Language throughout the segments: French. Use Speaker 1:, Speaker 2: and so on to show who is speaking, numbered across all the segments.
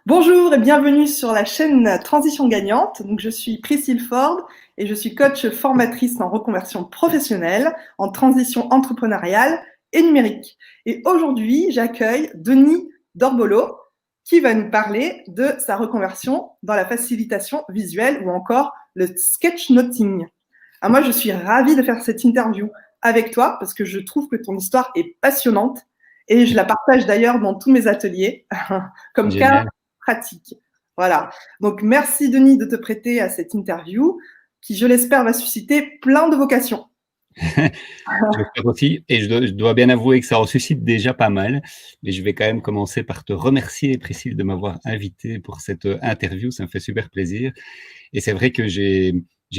Speaker 1: Bonjour et bienvenue sur la chaîne Transition Gagnante. Donc, je suis Priscille Ford et je suis coach formatrice en reconversion professionnelle, en transition entrepreneuriale et numérique. Et aujourd'hui, j'accueille Denis Dorbolo qui va nous parler de sa reconversion dans la facilitation visuelle ou encore le sketchnoting. Alors moi, je suis ravie de faire cette interview avec toi parce que je trouve que ton histoire est passionnante et je la partage d'ailleurs dans tous mes ateliers comme cas
Speaker 2: Génial.
Speaker 1: pratique. Voilà. Donc, merci Denis de te prêter à cette interview qui, je l'espère, va susciter plein de vocations.
Speaker 2: J'espère aussi, et je dois bien avouer que ça en suscite déjà pas mal, mais je vais quand même commencer par te remercier, Priscille, de m'avoir invité pour cette interview. Ça me fait super plaisir. Et c'est vrai que j'ai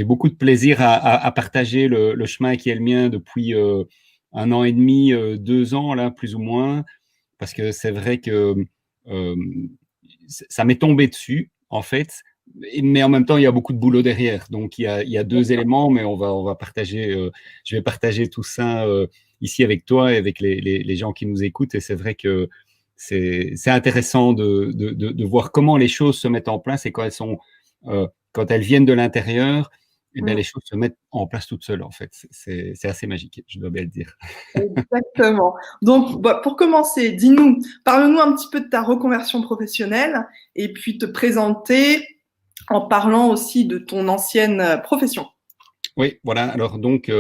Speaker 2: beaucoup de plaisir à partager le chemin qui est le mien depuis 1 an et demi, 2 ans, là, plus ou moins, parce que c'est vrai que euh, ça m'est tombé dessus, en fait. Mais en même temps, il y a beaucoup de boulot derrière. Donc, il y a deux éléments, mais on va partager, je vais partager tout ça ici avec toi et avec les gens qui nous écoutent. Et c'est vrai que c'est intéressant de voir comment les choses se mettent en place et quand elles viennent de l'intérieur, eh bien, les choses se mettent en place toutes seules, en fait. C'est assez magique, je dois bien le dire.
Speaker 1: Exactement. Donc, pour commencer, dis-nous, parle-nous un petit peu de ta reconversion professionnelle et puis te présenter en parlant aussi de ton ancienne profession.
Speaker 2: Oui, voilà. Alors donc,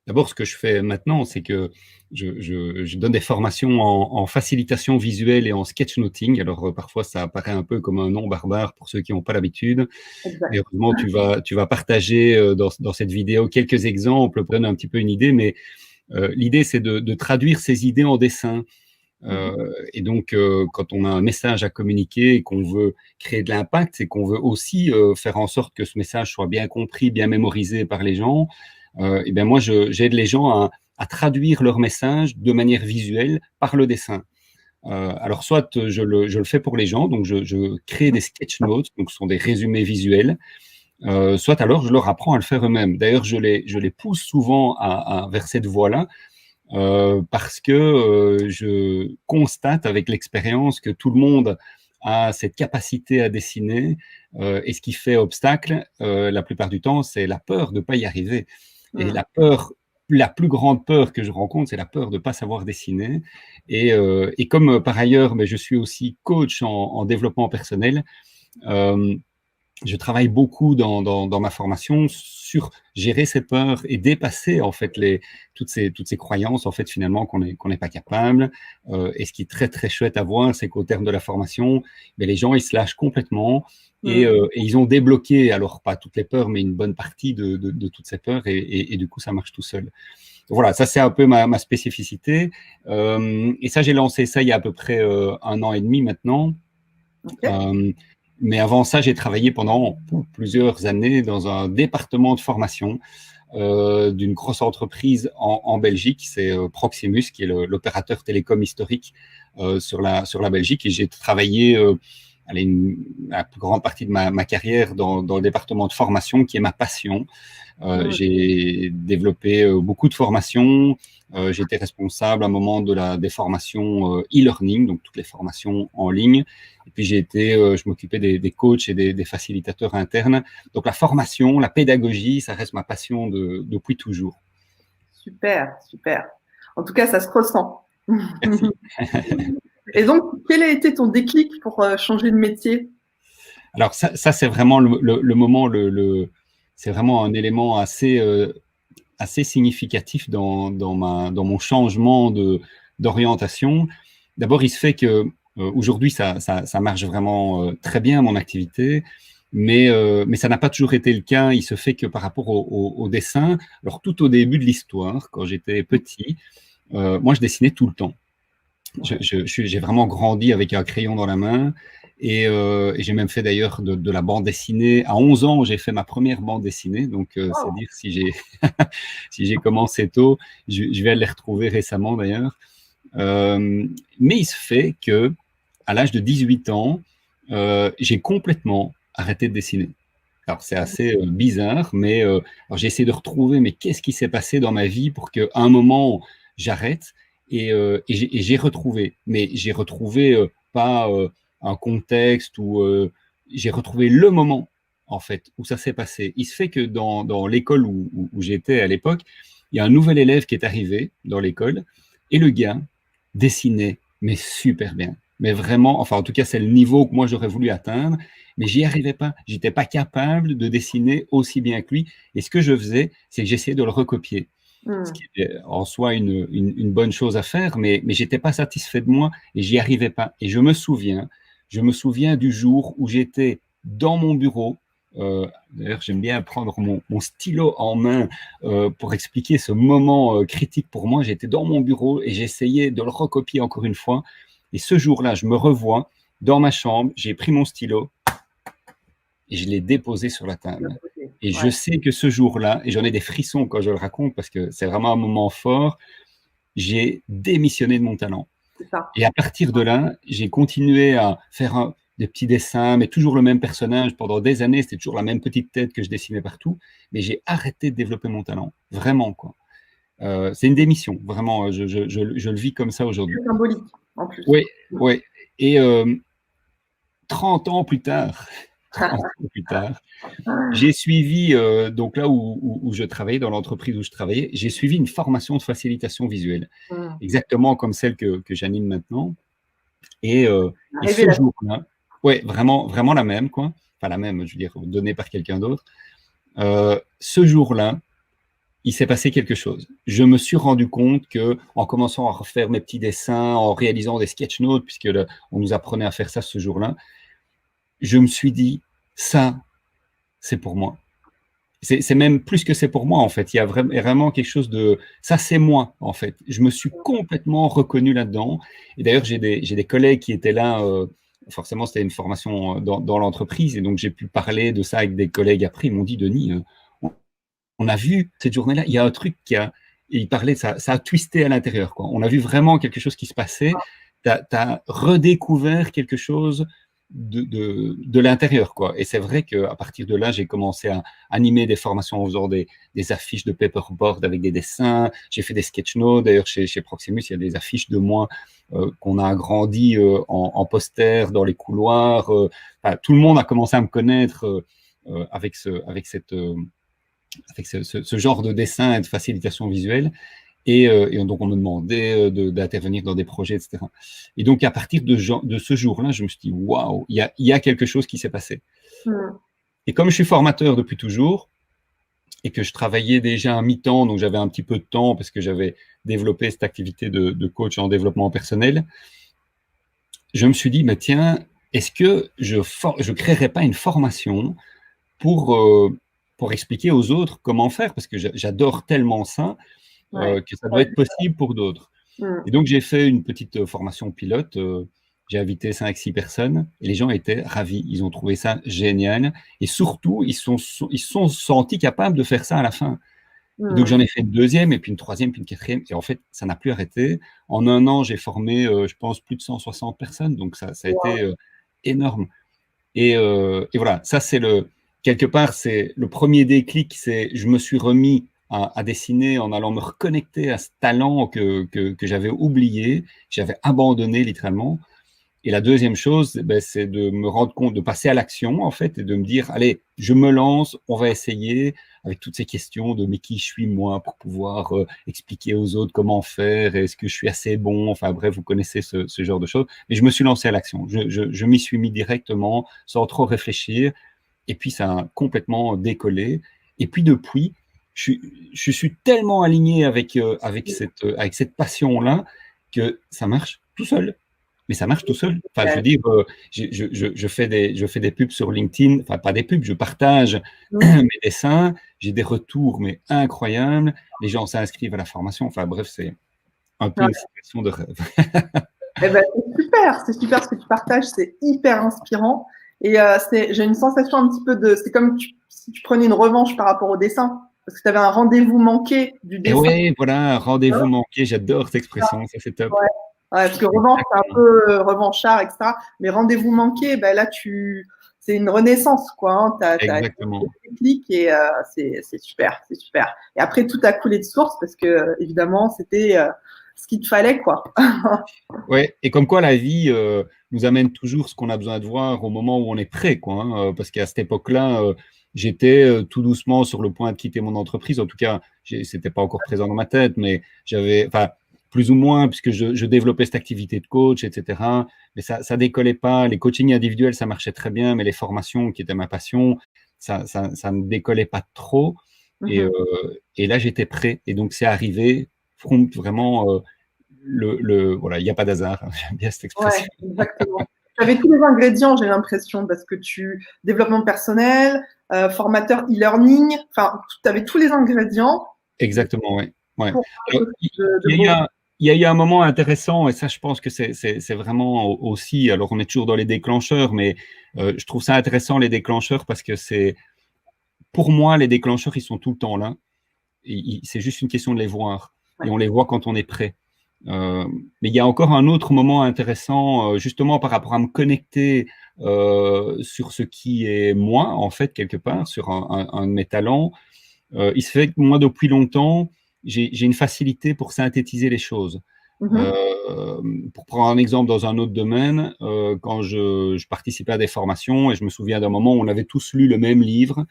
Speaker 2: d'abord, ce que je fais maintenant, c'est que je donne des formations en facilitation visuelle et en sketchnoting. Alors, parfois, ça apparaît un peu comme un nom barbare pour ceux qui n'ont pas l'habitude. Mais
Speaker 1: Exact.
Speaker 2: heureusement, tu vas partager dans cette vidéo quelques exemples pour donner un petit peu une idée. Mais l'idée, c'est de traduire ces idées en dessin. Et donc, quand on a un message à communiquer et qu'on veut créer de l'impact, et qu'on veut aussi faire en sorte que ce message soit bien compris, bien mémorisé par les gens, et bien moi, j'aide les gens à traduire leur message de manière visuelle par le dessin. Alors, soit je le fais pour les gens, donc je crée des sketch notes, donc ce sont des résumés visuels, soit alors je leur apprends à le faire eux-mêmes. D'ailleurs, je les pousse souvent vers cette voie-là, parce que je constate avec l'expérience que tout le monde a cette capacité à dessiner, et ce qui fait obstacle, la plupart du temps, c'est la peur de ne pas y arriver. Et la plus grande peur que je rencontre, c'est la peur de ne pas savoir dessiner. Et comme par ailleurs, mais je suis aussi coach en développement personnel, euh, je travaille beaucoup dans ma formation sur gérer ces peurs et dépasser en fait toutes ces croyances en fait finalement qu'on n'est pas capable. Et ce qui est très très chouette à voir, c'est qu'au terme de la formation, mais les gens ils se lâchent complètement et ils ont débloqué, alors pas toutes les peurs, mais une bonne partie de toutes ces peurs et du coup ça marche tout seul. Voilà, ça c'est un peu ma spécificité. Et ça j'ai lancé ça il y a à peu près 1 an et demi maintenant.
Speaker 1: Ok.
Speaker 2: Euh, mais avant ça, j'ai travaillé pendant plusieurs années dans un département de formation d'une grosse entreprise en Belgique. C'est Proximus, qui est l'opérateur télécom historique sur la Belgique. Et j'ai travaillé la plus grande partie de ma carrière dans le département de formation, qui est ma passion. J'ai développppé beaucoup de formations. J'étais responsable à un moment des formations e-learning, donc toutes les formations en ligne. Et puis je m'occupais des coachs et des facilitateurs internes. Donc la formation, la pédagogie, ça reste ma passion depuis toujours.
Speaker 1: Super, super. En tout cas, ça se ressent.
Speaker 2: Merci.
Speaker 1: Et donc, quel a été ton déclic pour changer de métier?
Speaker 2: Alors ça c'est vraiment le moment, c'est vraiment un élément assez significatif dans mon changement d'orientation. D'abord, il se fait que aujourd'hui, ça marche vraiment très bien, mon activité, mais ça n'a pas toujours été le cas. Il se fait que par rapport au dessin, alors tout au début de l'histoire, quand j'étais petit, moi, je dessinais tout le temps. J'ai vraiment grandi avec un crayon dans la main. Et j'ai même fait d'ailleurs de la bande dessinée. À 11 ans, j'ai fait ma première bande dessinée. Donc, c'est
Speaker 1: Oh,
Speaker 2: dire si j'ai commencé tôt. Je vais les retrouver récemment d'ailleurs. Mais il se fait que à l'âge de 18 ans, j'ai complètement arrêté de dessiner. Alors, c'est assez bizarre, mais alors j'ai essayé de retrouver, mais qu'est-ce qui s'est passé dans ma vie pour qu'à un moment, j'arrête et j'ai retrouvé. Mais j'ai retrouvé pas un contexte où j'ai retrouvé le moment, en fait, où ça s'est passé. Il se fait que dans l'école où j'étais à l'époque, il y a un nouvel élève qui est arrivé dans l'école et le gars dessinait, mais super bien. Mais vraiment, enfin, en tout cas, c'est le niveau que moi j'aurais voulu atteindre, mais j'y arrivais pas. J'étais pas capable de dessiner aussi bien que lui. Et ce que je faisais, c'est que j'essayais de le recopier. Ce qui est en soi une bonne chose à faire, mais j'étais pas satisfait de moi et j'y arrivais pas. Et je me souviens du jour où j'étais dans mon bureau. D'ailleurs, j'aime bien prendre mon stylo en main pour expliquer ce moment critique pour moi. J'étais dans mon bureau et j'essayais de le recopier encore une fois. Et ce jour-là, je me revois dans ma chambre, j'ai pris mon stylo et je l'ai déposé sur la table. Et je sais que ce jour-là, et j'en ai des frissons quand je le raconte parce que c'est vraiment un moment fort, j'ai démissionné de mon talent. Et à partir de là, j'ai continué à faire des petits dessins, mais toujours le même personnage pendant des années. C'était toujours la même petite tête que je dessinais partout. Mais j'ai arrêté de développer mon talent. Vraiment, quoi. C'est une démission. Vraiment, je le vis comme ça aujourd'hui.
Speaker 1: C'est symbolique, en plus.
Speaker 2: Oui, oui. Et 30 ans plus tard, j'ai suivi, donc là où je travaillais, dans l'entreprise où je travaillais, j'ai suivi une formation de facilitation visuelle, exactement comme celle que j'anime maintenant. Et ce jour-là, ouais, vraiment, vraiment la même, quoi. Enfin, la même, je veux dire, donnée par quelqu'un d'autre. Ce jour-là, il s'est passé quelque chose. Je me suis rendu compte que, en commençant à refaire mes petits dessins, en réalisant des sketch notes, puisque on nous apprenait à faire ça ce jour-là, je me suis dit, ça, c'est pour moi. C'est même plus que c'est pour moi, en fait. Il y a vraiment quelque chose de... Ça, c'est moi, en fait. Je me suis complètement reconnu là-dedans. Et d'ailleurs, j'ai des collègues qui étaient là. Forcément, c'était une formation dans l'entreprise. Et donc, j'ai pu parler de ça avec des collègues après. Ils m'ont dit, Denis, on a vu cette journée-là, il y a un truc qui a... Et il parlait de ça. Ça a twisté à l'intérieur, quoi. On a vu vraiment quelque chose qui se passait. Tu as redécouvert quelque chose de l'intérieur, quoi. Et c'est vrai qu'à partir de là, j'ai commencé à animer des formations en faisant des affiches de paperboard avec des dessins. J'ai fait des sketch notes. D'ailleurs, chez Proximus, il y a des affiches de moi qu'on a agrandi en poster dans les couloirs. Enfin, tout le monde a commencé à me connaître avec ce genre de dessin et de facilitation visuelle. Et donc, on me demandait d'intervenir dans des projets, etc. Et donc, à partir de ce jour-là, je me suis dit, waouh, il y a quelque chose qui s'est passé. Et comme je suis formateur depuis toujours, et que je travaillais déjà à mi-temps, donc j'avais un petit peu de temps parce que j'avais développé cette activité de coach en développement personnel, je me suis dit, mais tiens, est-ce que je créerais pas une formation pour expliquer aux autres comment faire, parce que j'adore tellement ça, que ça doit être possible pour d'autres. Et donc, j'ai fait une petite formation pilote. J'ai invité 5-6 personnes et les gens étaient ravis. Ils ont trouvé ça génial. Et surtout, ils se sont sentis capables de faire ça à la fin. Et donc, j'en ai fait une deuxième, et puis une troisième, puis une quatrième. Et en fait, ça n'a plus arrêté. En un an, j'ai formé, je pense, plus de 160 personnes. Donc, ça a été énorme. Et voilà, ça, c'est quelque part, c'est le premier déclic. Je me suis remis à dessiner en allant me reconnecter à ce talent que j'avais oublié, j'avais abandonné littéralement. Et la deuxième chose, c'est de me rendre compte, de passer à l'action, en fait, et de me dire, allez, je me lance, on va essayer, avec toutes ces questions de mais qui je suis moi pour pouvoir expliquer aux autres comment faire, est-ce que je suis assez bon, enfin bref, vous connaissez ce genre de choses. Mais je me suis lancé à l'action, je m'y suis mis directement, sans trop réfléchir, et puis ça a complètement décollé. Et puis depuis, je suis tellement aligné avec cette passion-là que ça marche tout seul. Mais ça marche tout seul. Enfin, je veux dire, je fais des pubs sur LinkedIn, enfin pas des pubs, je partage mes dessins, j'ai des retours mais incroyables, les gens s'inscrivent à la formation, enfin bref, c'est un peu une situation de rêve.
Speaker 1: Eh ben, c'est super ce que tu partages, c'est hyper inspirant. Et j'ai une sensation un petit peu c'est comme si tu prenais une revanche par rapport au dessin, parce que tu avais un rendez-vous manqué du dessin.
Speaker 2: Et oui, voilà, un rendez-vous manqué, j'adore cette expression, ça c'est top.
Speaker 1: Ouais, parce que revanche, c'est un peu revanchard, etc. Mais rendez-vous manqué, ben là, c'est une renaissance, quoi. Hein.
Speaker 2: Exactement.
Speaker 1: T'as une technique et c'est super, c'est super. Et après, tout a coulé de source parce que, évidemment, c'était ce qu'il te fallait, quoi.
Speaker 2: Ouais, et comme quoi la vie nous amène toujours ce qu'on a besoin de voir au moment où on est prêt, quoi, hein, parce qu'à cette époque-là, j'étais tout doucement sur le point de quitter mon entreprise. En tout cas, c'était pas encore présent dans ma tête, mais j'avais, enfin, plus ou moins, puisque je développais cette activité de coach, etc. Mais ça décollait pas. Les coachings individuels, ça marchait très bien, mais les formations, qui étaient ma passion, ça ne décollait pas trop. Et, et là, j'étais prêt. Et donc, c'est arrivé, vraiment, voilà, il n'y a pas d'hasard. J'aime bien cette expression.
Speaker 1: Ouais, exactement. Tu avais tous les ingrédients, j'ai l'impression, parce que développement personnel, formateur e-learning, enfin, tu avais tous les ingrédients.
Speaker 2: Exactement, oui. Ouais.
Speaker 1: Pour
Speaker 2: Alors, il y a eu un moment intéressant, et ça, je pense que c'est vraiment aussi, alors on est toujours dans les déclencheurs, mais je trouve ça intéressant, les déclencheurs, parce que pour moi, les déclencheurs, ils sont tout le temps là. C'est juste une question de les voir. Ouais. Et on les voit quand on est prêt. Mais il y a encore un autre moment intéressant, justement par rapport à me connecter sur ce qui est moi, en fait, quelque part, sur un de mes talents. Il se fait que moi, depuis longtemps, j'ai une facilité pour synthétiser les choses. Pour prendre un exemple dans un autre domaine, quand je participais à des formations, et je me souviens d'un moment où on avait tous lu le même livre,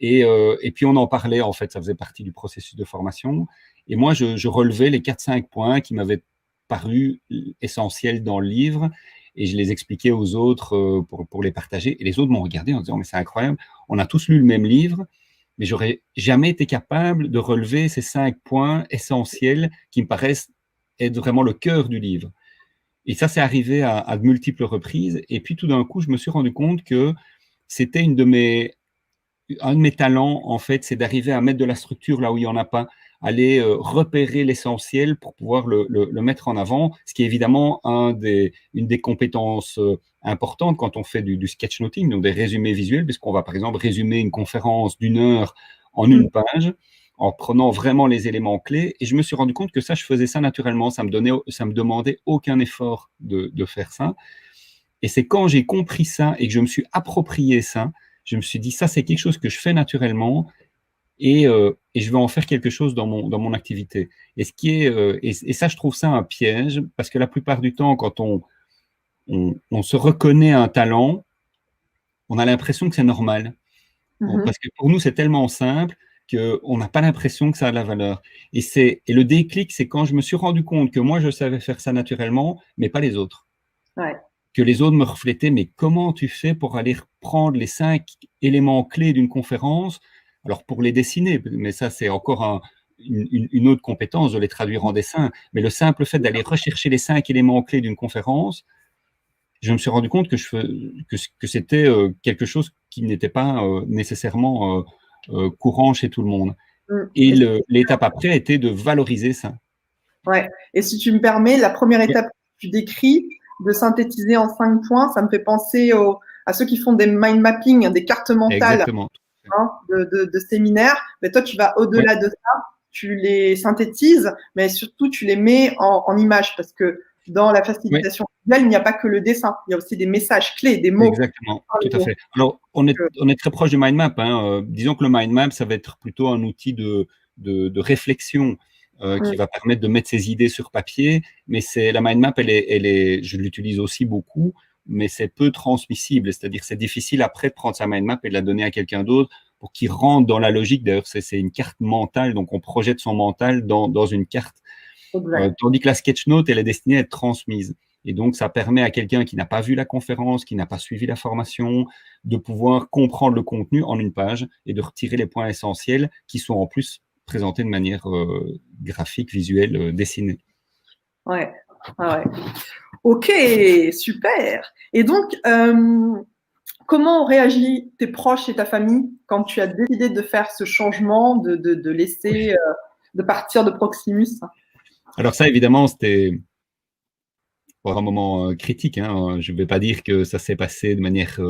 Speaker 2: et puis on en parlait, en fait, ça faisait partie du processus de formation. Et moi, je relevais les 4-5 points qui m'avaient paru essentiels dans le livre, et je les expliquais aux autres pour les partager. Et les autres m'ont regardé en disant, mais c'est incroyable, on a tous lu le même livre, mais j'aurais jamais été capable de relever ces 5 points essentiels qui me paraissent être vraiment le cœur du livre. Et ça, c'est arrivé à de multiples reprises. Et puis tout d'un coup, je me suis rendu compte que c'était un de mes talents, en fait, c'est d'arriver à mettre de la structure là où il n'y en a pas, aller repérer l'essentiel pour pouvoir le mettre en avant, ce qui est évidemment une des compétences importantes quand on fait du sketchnoting, donc des résumés visuels, puisqu'on va par exemple résumer une conférence d'1 heure en une page, en prenant vraiment les éléments clés. Et je me suis rendu compte que ça, je faisais ça naturellement, ça me demandait aucun effort de faire ça. Et c'est quand j'ai compris ça et que je me suis approprié ça, je me suis dit, ça, c'est quelque chose que je fais naturellement, et je vais en faire quelque chose dans mon activité. Et ça, je trouve ça un piège, parce que la plupart du temps, quand on se reconnaît un talent, on a l'impression que c'est normal. Parce que pour nous, c'est tellement simple qu'on n'a pas l'impression que ça a de la valeur. Et le déclic, c'est quand je me suis rendu compte que moi, je savais faire ça naturellement, mais pas les autres.
Speaker 1: Ouais.
Speaker 2: Que les autres me reflétaient, mais comment tu fais pour aller prendre les 5 éléments clés d'une conférence, alors pour les dessiner, mais ça c'est encore une autre compétence de les traduire en dessin, mais le simple fait d'aller rechercher les 5 éléments clés d'une conférence, je me suis rendu compte que c'était quelque chose qui n'était pas nécessairement courant chez tout le monde. Et l'étape après était de valoriser ça.
Speaker 1: Ouais. Et si tu me permets, la première étape que tu décris, de synthétiser en 5 points, ça me fait penser à ceux qui font des mind mapping, des cartes mentales de séminaires. Mais toi, tu vas au-delà de ça, tu les synthétises, mais surtout, tu les mets en images, parce que dans la facilitation visuelle, il n'y a pas que le dessin, il y a aussi des messages clés, des mots.
Speaker 2: Exactement, tout à fait. Alors, on est très proche du mind map. Disons que le mind map, ça va être plutôt un outil de réflexion qui va permettre de mettre ses idées sur papier. Mais la mind map, je l'utilise aussi beaucoup, mais c'est peu transmissible. C'est-à-dire, c'est difficile après de prendre sa mind map et de la donner à quelqu'un d'autre pour qu'il rentre dans la logique. D'ailleurs, c'est une carte mentale, donc on projette son mental dans une carte. Tandis que la sketchnote, elle est destinée à être transmise. Et donc, ça permet à quelqu'un qui n'a pas vu la conférence, qui n'a pas suivi la formation, de pouvoir comprendre le contenu en une page et de retirer les points essentiels qui sont en plus présentés de manière graphique, visuelle, dessinée.
Speaker 1: Ouais. Ok, super. Et donc, comment ont réagi tes proches et ta famille quand tu as décidé de faire ce changement, de laisser, de partir de Proximus?
Speaker 2: Alors ça, évidemment, c'était un moment critique. Je ne vais pas dire que ça s'est passé de manière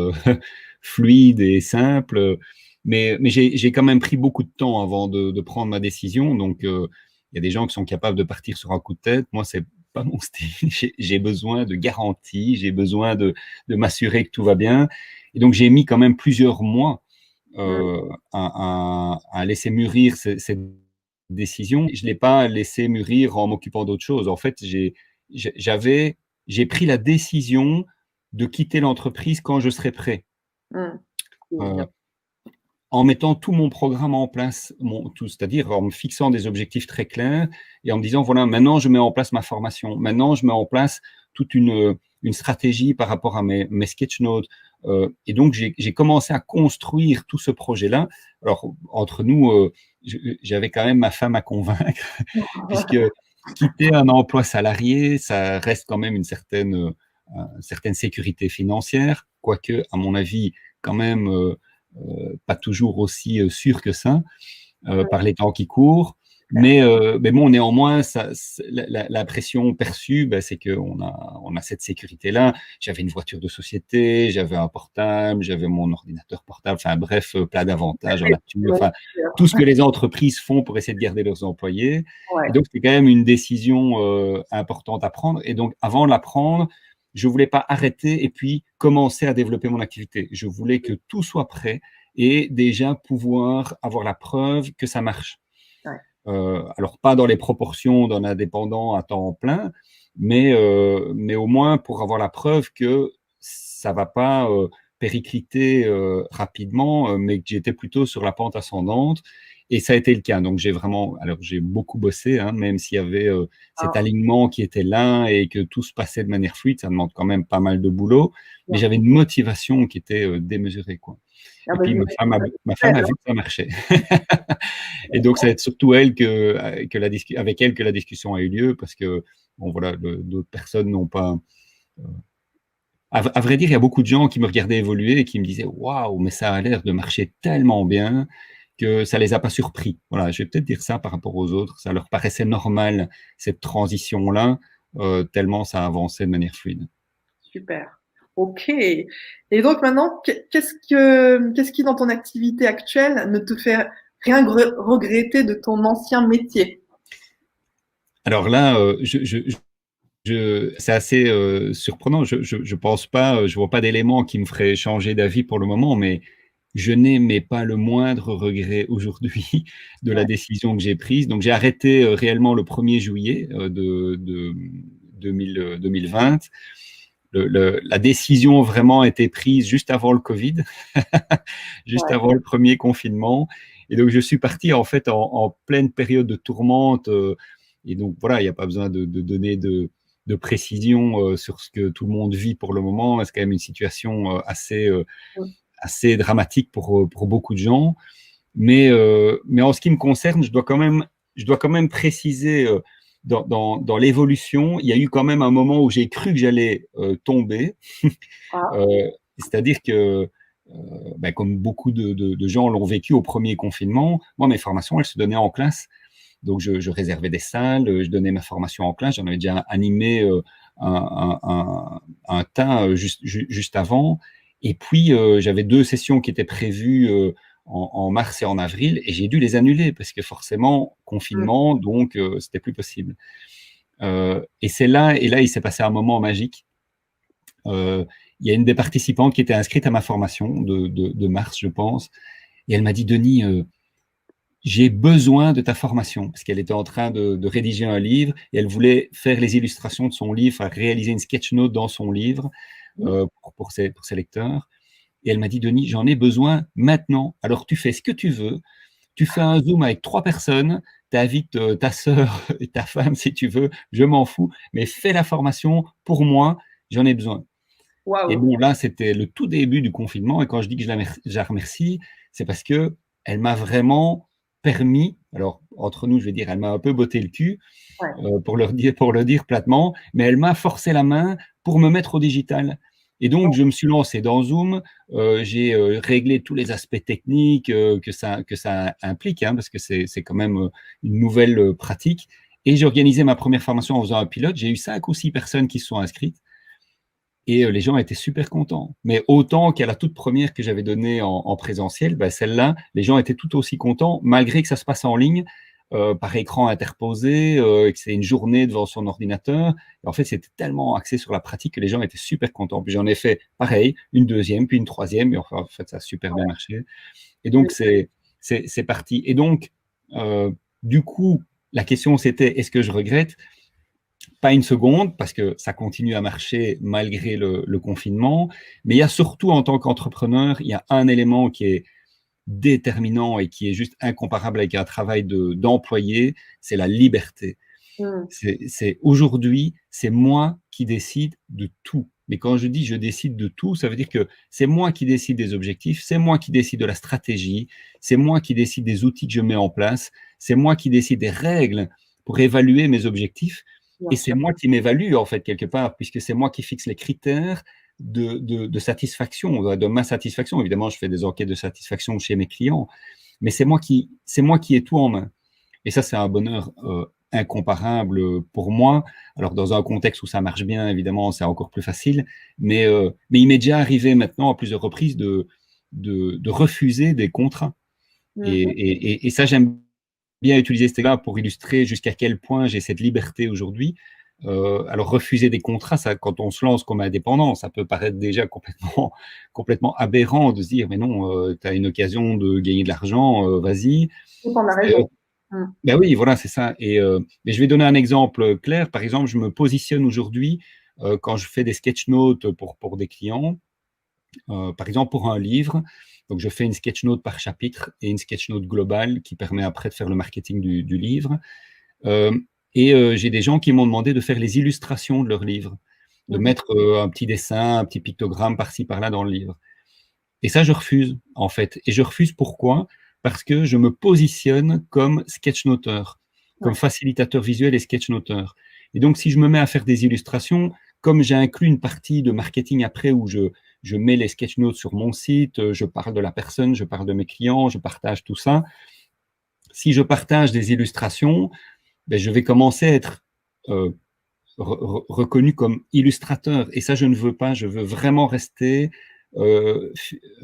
Speaker 2: fluide et simple, mais j'ai quand même pris beaucoup de temps avant de prendre ma décision. Donc, il y a des gens qui sont capables de partir sur un coup de tête. Moi, c'est pas mon style. J'ai besoin de garanties, j'ai besoin de m'assurer que tout va bien. Et donc, j'ai mis quand même plusieurs mois à laisser mûrir cette décision. Je ne l'ai pas laissé mûrir en m'occupant d'autre chose. En fait, j'ai pris la décision de quitter l'entreprise quand je serai prêt.
Speaker 1: Mmh.
Speaker 2: Euh, en mettant tout mon programme en place, c'est-à-dire en me fixant des objectifs très clairs et en me disant, voilà, maintenant je mets en place ma formation, maintenant je mets en place toute une stratégie par rapport à mes sketch notes. Et donc, j'ai commencé à construire tout ce projet-là. Alors, entre nous, j'avais quand même ma femme à convaincre, puisque quitter un emploi salarié, ça reste quand même une certaine sécurité financière, quoique, à mon avis, quand même, pas toujours aussi sûr que ça, par les temps qui courent. Mais bon, néanmoins, la pression perçue, c'est qu'on a cette sécurité-là. J'avais une voiture de société, j'avais un portable, j'avais mon ordinateur portable, enfin bref, plein d'avantages en nature, enfin tout ce que les entreprises font pour essayer de garder leurs employés.
Speaker 1: Ouais.
Speaker 2: Et donc, c'est quand même une décision importante à prendre. Et donc, avant de la prendre, je ne voulais pas arrêter et puis commencer à développer mon activité. Je voulais que tout soit prêt et déjà pouvoir avoir la preuve que ça marche.
Speaker 1: Ouais.
Speaker 2: Alors, pas dans les proportions d'un indépendant à temps plein, mais au moins pour avoir la preuve que ça ne va pas péricliter rapidement, mais que j'étais plutôt sur la pente ascendante. Et ça a été le cas. Donc, j'ai beaucoup bossé, hein, même s'il y avait cet alignement qui était là et que tout se passait de manière fluide, ça demande quand même pas mal de boulot. Mais j'avais une motivation qui était démesurée, quoi. Et puis, ma femme a vu que ça marchait. Et donc, ça va être surtout avec elle que la discussion a eu lieu parce que, bon, voilà, d'autres personnes n'ont pas. À vrai dire, il y a beaucoup de gens qui me regardaient évoluer et qui me disaient waouh, mais ça a l'air de marcher tellement bien que ça les a pas surpris. Voilà, je vais peut-être dire ça par rapport aux autres. Ça leur paraissait normal, cette transition-là, tellement ça avançait de manière fluide.
Speaker 1: Super. Ok. Et donc maintenant, qu'est-ce qui dans ton activité actuelle ne te fait rien regretter de ton ancien métier?
Speaker 2: Alors là, c'est assez surprenant. Je pense pas, je vois pas d'éléments qui me feraient changer d'avis pour le moment, mais je n'ai pas le moindre regret aujourd'hui de la décision que j'ai prise. Donc, j'ai arrêté réellement le 1er juillet de 2020. La décision vraiment a été prise juste avant le Covid, juste avant le premier confinement. Et donc, je suis parti en fait en pleine période de tourmente. Et donc, voilà, il n'y a pas besoin de donner de précision sur ce que tout le monde vit pour le moment. C'est quand même une situation assez dramatique pour beaucoup de gens. Mais en ce qui me concerne, je dois quand même préciser dans l'évolution, il y a eu quand même un moment où j'ai cru que j'allais tomber. C'est-à-dire que, comme beaucoup de gens l'ont vécu au premier confinement, moi, mes formations, elles se donnaient en classe. Donc, je réservais des salles, je donnais ma formation en classe. J'en avais déjà animé un tas juste avant. Et puis, j'avais 2 sessions qui étaient prévues en mars et en avril, et j'ai dû les annuler parce que forcément, confinement, donc c'était plus possible. Et là, il s'est passé un moment magique. Il y a une des participantes qui était inscrite à ma formation de mars, je pense, et elle m'a dit, Denis, j'ai besoin de ta formation, parce qu'elle était en train de rédiger un livre et elle voulait faire les illustrations de son livre, réaliser une sketch note dans son livre pour ses lecteurs. Et elle m'a dit, Denis, j'en ai besoin maintenant. Alors, tu fais ce que tu veux. Tu fais un Zoom avec 3 personnes, tu invites ta sœur et ta femme si tu veux, je m'en fous, mais fais la formation pour moi, j'en ai besoin.
Speaker 1: Wow.
Speaker 2: Et bon, là, c'était le tout début du confinement. Et quand je dis que je la remercie, c'est parce qu'elle m'a vraiment permis, alors entre nous, je vais dire, elle m'a un peu botté le cul, pour le dire platement, mais elle m'a forcé la main pour me mettre au digital. Et donc, je me suis lancé dans Zoom, j'ai réglé tous les aspects techniques que ça implique, hein, parce que c'est quand même une nouvelle pratique. Et j'ai organisé ma première formation en faisant un pilote. J'ai eu 5 ou 6 personnes qui se sont inscrites. Et les gens étaient super contents. Mais autant qu'à la toute première que j'avais donnée en présentiel, celle-là, les gens étaient tout aussi contents, malgré que ça se passe en ligne, par écran interposé, que c'est une journée devant son ordinateur. Et en fait, c'était tellement axé sur la pratique que les gens étaient super contents. Puis j'en ai fait pareil, une deuxième, puis une troisième, et en fait, ça a super bien marché. Et donc, c'est parti. Et donc, du coup, la question, c'était, est-ce que je regrette? Pas une seconde, parce que ça continue à marcher malgré le confinement. Mais il y a surtout, en tant qu'entrepreneur, il y a un élément qui est déterminant et qui est juste incomparable avec un travail d'employé, c'est la liberté.
Speaker 1: Mm.
Speaker 2: Aujourd'hui, c'est moi qui décide de tout. Mais quand je dis je décide de tout, ça veut dire que c'est moi qui décide des objectifs, c'est moi qui décide de la stratégie, c'est moi qui décide des outils que je mets en place, c'est moi qui décide des règles pour évaluer mes objectifs.
Speaker 1: Bien
Speaker 2: Et c'est
Speaker 1: sûr.
Speaker 2: moi qui m'évalue, en fait, quelque part, puisque c'est moi qui fixe les critères de satisfaction, de ma satisfaction. Évidemment, je fais des enquêtes de satisfaction chez mes clients, mais c'est moi qui ai tout en main. Et ça, c'est un bonheur incomparable pour moi. Alors, dans un contexte où ça marche bien, évidemment, c'est encore plus facile. Mais il m'est déjà arrivé maintenant à plusieurs reprises de refuser des contrats.
Speaker 1: Mhm.
Speaker 2: Et ça, j'aime bien utiliser ce là pour illustrer jusqu'à quel point j'ai cette liberté aujourd'hui. Alors, refuser des contrats, ça, quand on se lance comme indépendant, ça peut paraître déjà complètement aberrant de se dire, mais non, tu as une occasion de gagner de l'argent, vas-y.
Speaker 1: On a raison. Mm.
Speaker 2: Ben oui, voilà, c'est ça. Mais je vais donner un exemple clair. Par exemple, je me positionne aujourd'hui quand je fais des sketch notes pour des clients, par exemple pour un livre. Donc, je fais une sketch note par chapitre et une sketch note globale qui permet après de faire le marketing du livre. J'ai des gens qui m'ont demandé de faire les illustrations de leur livre, de
Speaker 1: Mhm.
Speaker 2: mettre un petit dessin, un petit pictogramme par-ci, par-là dans le livre. Et ça, je refuse, en fait. Et je refuse pourquoi? Parce que je me positionne comme sketchnoteur, comme
Speaker 1: Ouais.
Speaker 2: facilitateur visuel et sketchnoteur. Et donc, si je me mets à faire des illustrations, comme j'ai inclus une partie de marketing après où je mets les sketchnotes sur mon site, je parle de la personne, je parle de mes clients, je partage tout ça. Si je partage des illustrations, ben, je vais commencer à être euh, reconnu comme illustrateur. Et ça, je ne veux pas. Je veux vraiment rester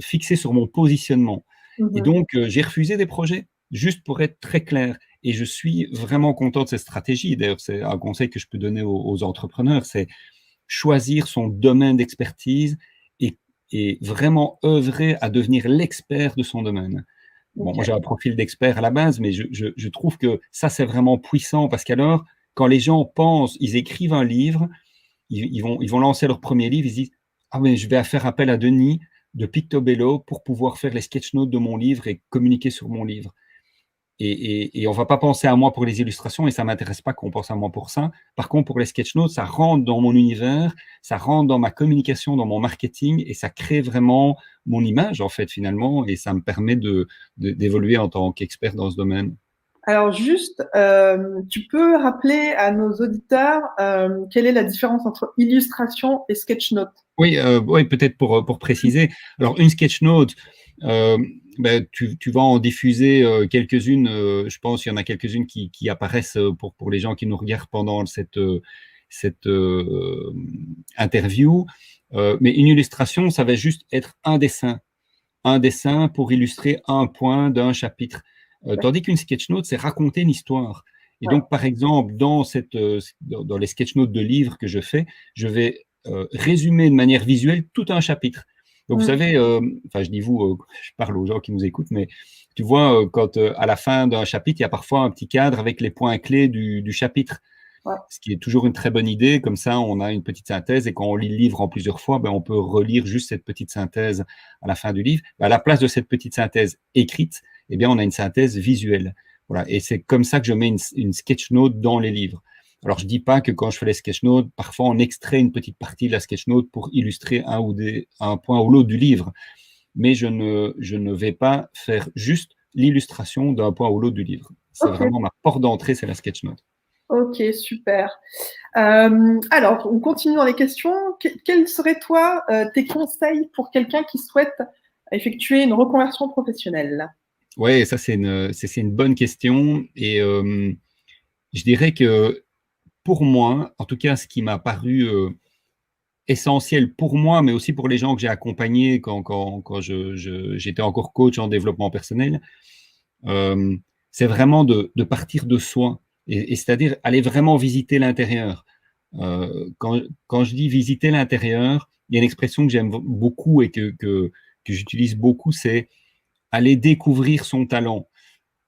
Speaker 2: fixé sur mon positionnement. Et
Speaker 1: Mhm.
Speaker 2: donc, j'ai refusé des projets, juste pour être très clair. Et je suis vraiment content de cette stratégie. D'ailleurs, c'est un conseil que je peux donner aux entrepreneurs, c'est choisir son domaine d'expertise et, et vraiment œuvrer à devenir l'expert de son domaine. Bon, moi,
Speaker 1: Ok.
Speaker 2: j'ai un profil d'expert à la base, mais je trouve que ça, c'est vraiment puissant parce qu'alors, quand les gens pensent, ils écrivent un livre, ils vont lancer leur premier livre, ils se disent, ah mais je vais faire appel à Denis de Pictobello pour pouvoir faire les sketch notes de mon livre et communiquer sur mon livre. Et on ne va pas penser à moi pour les illustrations et ça ne m'intéresse pas qu'on pense à moi pour ça. Par contre, pour les sketch notes, ça rentre dans mon univers, ça rentre dans ma communication, dans mon marketing et ça crée vraiment mon image en fait finalement et ça me permet d'évoluer en tant qu'expert dans ce domaine.
Speaker 1: Alors juste, tu peux rappeler à nos auditeurs quelle est la différence entre illustration et sketch note?
Speaker 2: Oui, peut-être pour préciser. Alors, une sketch note, euh, ben, tu vas en diffuser quelques-unes. Je pense qu'il y en a quelques-unes qui apparaissent pour les gens qui nous regardent pendant cette interview. Mais une illustration, ça va juste être un dessin pour illustrer un point d'un chapitre. Tandis qu'une sketch note, c'est raconter une histoire. Et
Speaker 1: Ouais.
Speaker 2: donc, par exemple, dans les sketch notes de livres que je fais, je vais résumer de manière visuelle tout un chapitre. Donc, vous
Speaker 1: Mm.
Speaker 2: savez, enfin, je dis vous, je parle aux gens qui nous écoutent, mais tu vois, quand à la fin d'un chapitre, il y a parfois un petit cadre avec les points clés du chapitre,
Speaker 1: Ouais.
Speaker 2: ce qui est toujours une très bonne idée. Comme ça, on a une petite synthèse et quand on lit le livre en plusieurs fois, ben, on peut relire juste cette petite synthèse à la fin du livre. Ben, à la place de cette petite synthèse écrite, eh bien, on a une synthèse visuelle. Voilà. Et c'est comme ça que je mets une sketch note dans les livres. Alors, je dis pas que quand je fais les sketch notes, parfois on extrait une petite partie de la sketch note pour illustrer un point ou l'autre du livre. Mais je ne vais pas faire juste l'illustration d'un point ou l'autre du livre. C'est
Speaker 1: Ok,
Speaker 2: vraiment ma porte d'entrée, c'est la sketch note.
Speaker 1: ok, super. Alors, on continue dans les questions. Quels seraient, toi, tes conseils pour quelqu'un qui souhaite effectuer une reconversion professionnelle?
Speaker 2: Ouais, ça c'est une bonne question et je dirais que pour moi, en tout cas, ce qui m'a paru essentiel pour moi, mais aussi pour les gens que j'ai accompagnés quand j'étais encore coach en développement personnel, euh, c'est vraiment de partir de soi et c'est-à-dire aller vraiment visiter l'intérieur. Quand je dis visiter l'intérieur, il y a une expression que j'aime beaucoup et que j'utilise beaucoup, c'est aller découvrir son talent.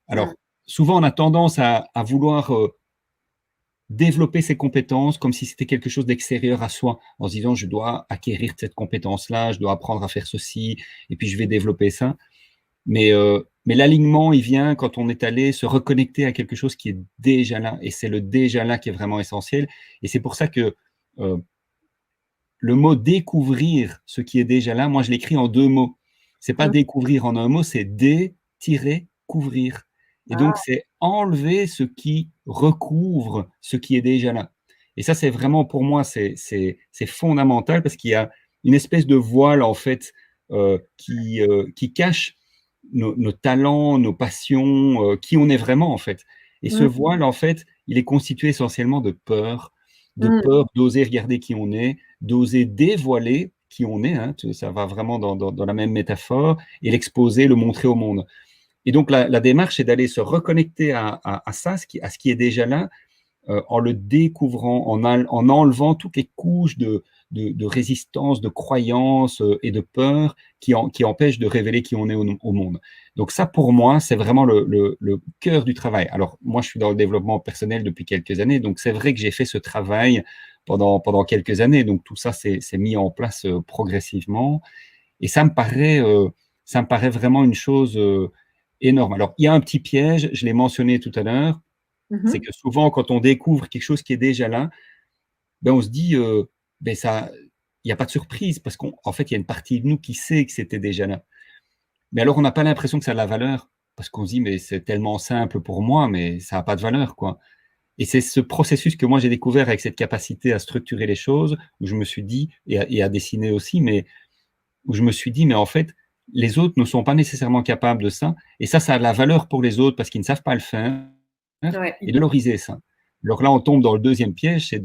Speaker 1: Mm.
Speaker 2: Alors, souvent, on a tendance à vouloir développer ses compétences comme si c'était quelque chose d'extérieur à soi, en se disant je dois acquérir cette compétence-là, je dois apprendre à faire ceci, et puis je vais développer ça. Mais l'alignement, il vient quand on est allé se reconnecter à quelque chose qui est déjà là, et c'est le déjà là qui est vraiment essentiel. Et c'est pour ça que le mot découvrir ce qui est déjà là, moi je l'écris en 2 mots. C'est pas découvrir en un mot, c'est dé-couvrir. Et donc c'est enlever ce qui recouvre ce qui est déjà là. Et ça, c'est vraiment pour moi, c'est fondamental parce qu'il y a une espèce de voile en fait qui cache nos talents, nos passions, qui on est vraiment en fait. Et ce voile en fait, il est constitué essentiellement de peur d'oser regarder qui on est, d'oser dévoiler qui on est, hein, ça va vraiment dans la même métaphore, et l'exposer, le montrer au monde. Et donc la démarche, c'est d'aller se reconnecter à ça, à ce qui est déjà là, en le découvrant, en enlevant toutes les couches de résistance, de croyance et de peur qui empêchent de révéler qui on est au monde. Donc ça, pour moi, c'est vraiment le cœur du travail. Alors, moi, je suis dans le développement personnel depuis quelques années, donc c'est vrai que j'ai fait ce travail pendant quelques années. Donc tout ça s'est mis en place progressivement. Et ça me paraît vraiment une chose énorme. Alors, il y a un petit piège, je l'ai mentionné tout à l'heure, c'est que souvent, quand on découvre quelque chose qui est déjà là, ben on se dit, ben ça, il n'y a pas de surprise parce qu'en fait, il y a une partie de nous qui sait que c'était déjà là. Mais alors, on n'a pas l'impression que ça a de la valeur parce qu'on se dit, mais c'est tellement simple pour moi, mais ça n'a pas de valeur, quoi. Et c'est ce processus que moi j'ai découvert avec cette capacité à structurer les choses, où je me suis dit, et à dessiner aussi, mais où je me suis dit, mais en fait, les autres ne sont pas nécessairement capables de ça. Et ça a de la valeur pour les autres parce qu'ils ne savent pas le faire et de valoriser ça. Alors là, on tombe dans le deuxième piège, c'est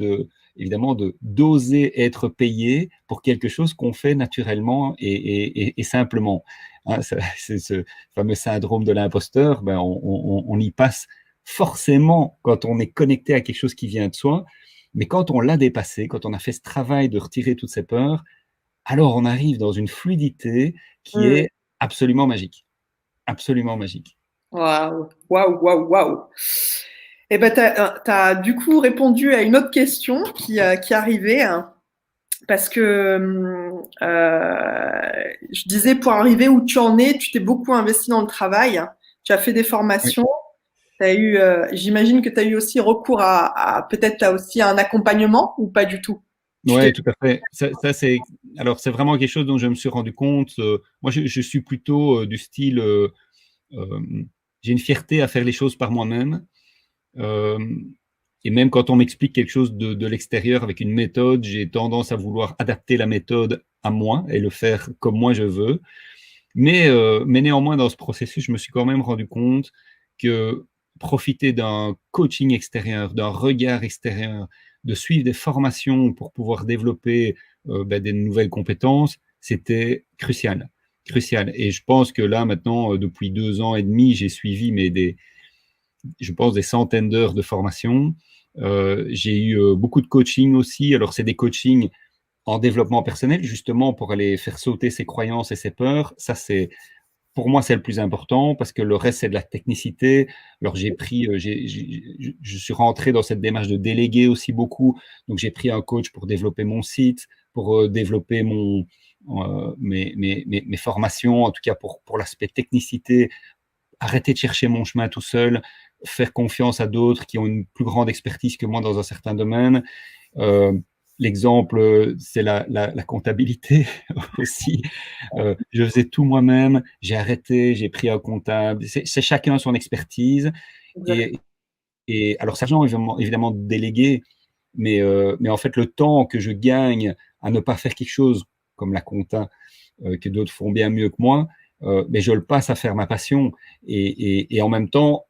Speaker 2: évidemment d'oser être payé pour quelque chose qu'on fait naturellement et simplement. Hein, c'est ce fameux syndrome de l'imposteur, ben on y passe forcément quand on est connecté à quelque chose qui vient de soi, mais quand on l'a dépassé, quand on a fait ce travail de retirer toutes ces peurs, alors on arrive dans une fluidité qui est absolument magique. Absolument magique.
Speaker 1: Waouh, waouh, waouh, waouh. Eh ben, tu as du coup répondu à une autre question qui arrivait, hein, parce que je disais, pour arriver où tu en es, tu t'es beaucoup investi dans le travail, hein. Tu as fait des
Speaker 2: Oui,
Speaker 1: formations, t'as eu, j'imagine que tu as eu aussi recours à peut-être tu as aussi un accompagnement ou pas du tout? Tu t'es...
Speaker 2: ouais, tout à fait. Alors, c'est vraiment quelque chose dont je me suis rendu compte. Moi, je suis plutôt du style, euh, j'ai une fierté à faire les choses par moi-même. Euh, et même quand on m'explique quelque chose de l'extérieur avec une méthode, j'ai tendance à vouloir adapter la méthode à moi et le faire comme moi je veux. Mais néanmoins, dans ce processus, je me suis quand même rendu compte que profiter d'un coaching extérieur, d'un regard extérieur, de suivre des formations pour pouvoir développer des nouvelles compétences, c'était crucial. Crucial. Et je pense que là, maintenant, depuis 2 ans et demi, j'ai suivi je pense, des centaines d'heures de formation. J'ai eu beaucoup de coaching aussi. Alors, c'est des coachings en développement personnel, justement, pour aller faire sauter ses croyances et ses peurs. Ça, pour moi, c'est le plus important parce que le reste, c'est de la technicité. Alors, je suis rentré dans cette démarche de déléguer aussi beaucoup. Donc, j'ai pris un coach pour développer mon site, pour développer mes formations, en tout cas pour l'aspect technicité, arrêter de chercher mon chemin tout seul, faire confiance à d'autres qui ont une plus grande expertise que moi dans un certain domaine. Euh, L'exemple, c'est la comptabilité aussi. Je faisais tout moi-même, j'ai arrêté, j'ai pris un comptable. C'est chacun son expertise. Et, et alors, sachant évidemment déléguer, mais en fait, le temps que je gagne à ne pas faire quelque chose comme la compta, que d'autres font bien mieux que moi, mais je le passe à faire ma passion. Et en même temps,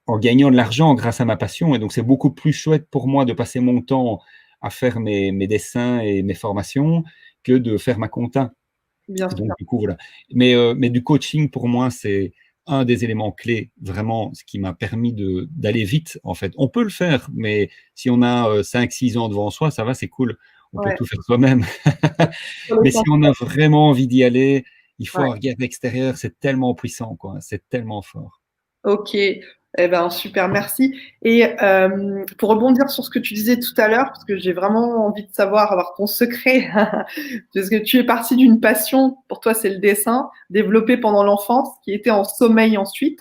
Speaker 2: en gagnant de l'argent grâce à ma passion. Et donc, c'est beaucoup plus chouette pour moi de passer mon temps à faire mes dessins et mes formations que de faire ma compta.
Speaker 1: Bien
Speaker 2: Et
Speaker 1: sûr.
Speaker 2: donc, du coup, voilà. Mais du coaching, pour moi, c'est un des éléments clés, vraiment, ce qui m'a permis d'aller vite, en fait. On peut le faire, mais si on a 5-6 ans devant soi, ça va, c'est cool. On peut
Speaker 1: Ouais.
Speaker 2: tout faire soi-même.
Speaker 1: Sur le
Speaker 2: Mais si
Speaker 1: sens,
Speaker 2: on a vraiment envie d'y aller, il faut
Speaker 1: ouais.
Speaker 2: un regard extérieur. C'est tellement puissant, quoi. C'est tellement fort.
Speaker 1: Ok. Eh ben, super, merci. Et pour rebondir sur ce que tu disais tout à l'heure, parce que j'ai vraiment envie de savoir, avoir ton secret, parce que tu es parti d'une passion, pour toi c'est le dessin, développé pendant l'enfance, qui était en sommeil ensuite.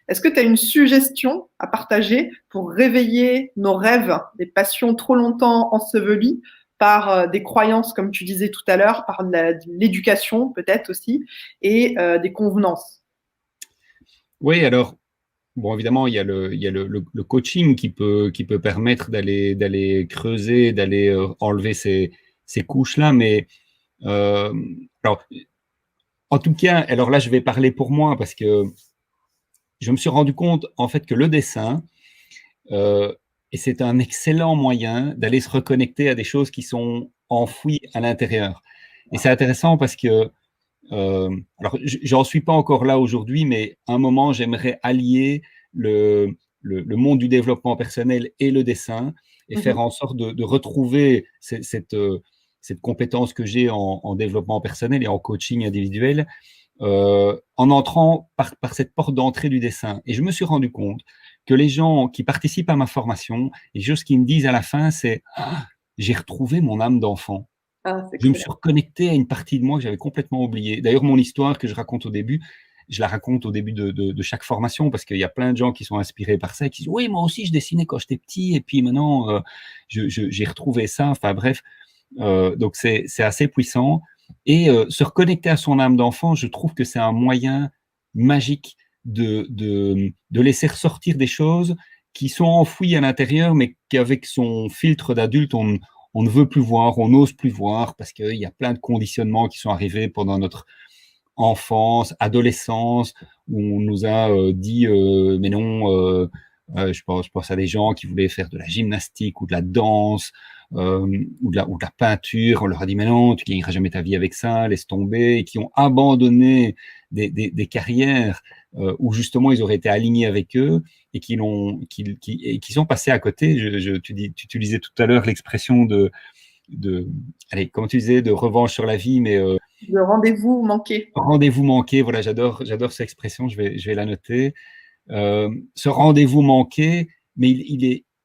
Speaker 1: Est-ce que tu as une suggestion à partager pour réveiller nos rêves, des passions trop longtemps ensevelies par des croyances, comme tu disais tout à l'heure, par de l'éducation peut-être aussi, et des convenances?
Speaker 2: Oui, alors, bon, évidemment, il y a le coaching qui peut permettre d'aller creuser, d'aller enlever ces couches-là, mais euh, alors, en tout cas, alors là, je vais parler pour moi parce que je me suis rendu compte, en fait, que le dessin, euh, et c'est un excellent moyen d'aller se reconnecter à des choses qui sont enfouies à l'intérieur. Et c'est intéressant parce que, alors, j'en suis pas encore là aujourd'hui, mais à un moment, j'aimerais allier le monde du développement personnel et le dessin et faire
Speaker 1: Mhm.
Speaker 2: en sorte de retrouver cette compétence que j'ai en développement personnel et en coaching individuel en entrant par cette porte d'entrée du dessin. Et je me suis rendu compte que les gens qui participent à ma formation, les choses qu'ils me disent à la fin, c'est ah, j'ai retrouvé mon âme d'enfant.
Speaker 1: Ah, c'est
Speaker 2: Je me
Speaker 1: clair.
Speaker 2: suis reconnecté à une partie de moi que j'avais complètement oubliée. D'ailleurs, mon histoire que je raconte au début, je la raconte au début de chaque formation parce qu'il y a plein de gens qui sont inspirés par ça et qui disent oui, moi aussi je dessinais quand j'étais petit et puis maintenant j'ai retrouvé ça. Enfin bref, donc c'est assez puissant. Et se reconnecter à son âme d'enfant, je trouve que c'est un moyen magique de laisser ressortir des choses qui sont enfouies à l'intérieur, mais qu'avec son filtre d'adulte, on ne veut plus voir, on n'ose plus voir, parce qu'il y a plein de conditionnements qui sont arrivés pendant notre enfance, adolescence, où on nous a dit mais non, je pense à des gens qui voulaient faire de la gymnastique ou de la danse ou de la peinture. On leur a dit mais non, tu gagneras jamais ta vie avec ça, laisse tomber, et qui ont abandonné des carrières où justement ils auraient été alignés avec eux et qui sont passés à côté. Tu utilisais tout à l'heure l'expression allez, comment tu disais, de revanche sur la vie, mais
Speaker 1: Le rendez-vous manqué.
Speaker 2: rendez-vous manqué, voilà, j'adore cette expression, je vais la noter. Ce rendez-vous manqué, mais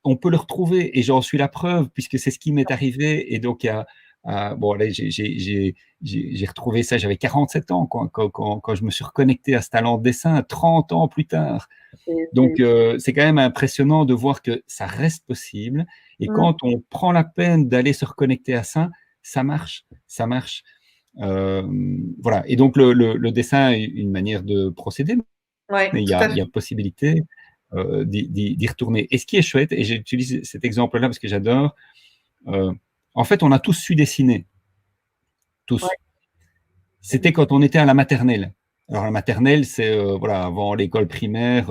Speaker 2: on peut le retrouver, et j'en suis la preuve, puisque c'est ce qui m'est arrivé. Et donc, bon, allez, j'ai retrouvé ça, j'avais 47 ans quand je me suis reconnecté à ce talent de dessin, 30 ans plus tard. Donc, c'est quand même impressionnant de voir que ça reste possible. Et
Speaker 1: Mm.
Speaker 2: quand on prend la peine d'aller se reconnecter à ça, ça marche, ça marche. Voilà. Et donc, le dessin est une manière de procéder,
Speaker 1: Ouais,
Speaker 2: mais il y
Speaker 1: tout
Speaker 2: a,
Speaker 1: à
Speaker 2: il y
Speaker 1: fait.
Speaker 2: a possibilité d'y retourner. Et ce qui est chouette, et j'utilise cet exemple-là parce que j'adore, euh, en fait, on a tous su dessiner, tous. C'était
Speaker 1: Ouais.
Speaker 2: quand on était à la maternelle. Alors, la maternelle, c'est voilà, avant l'école primaire.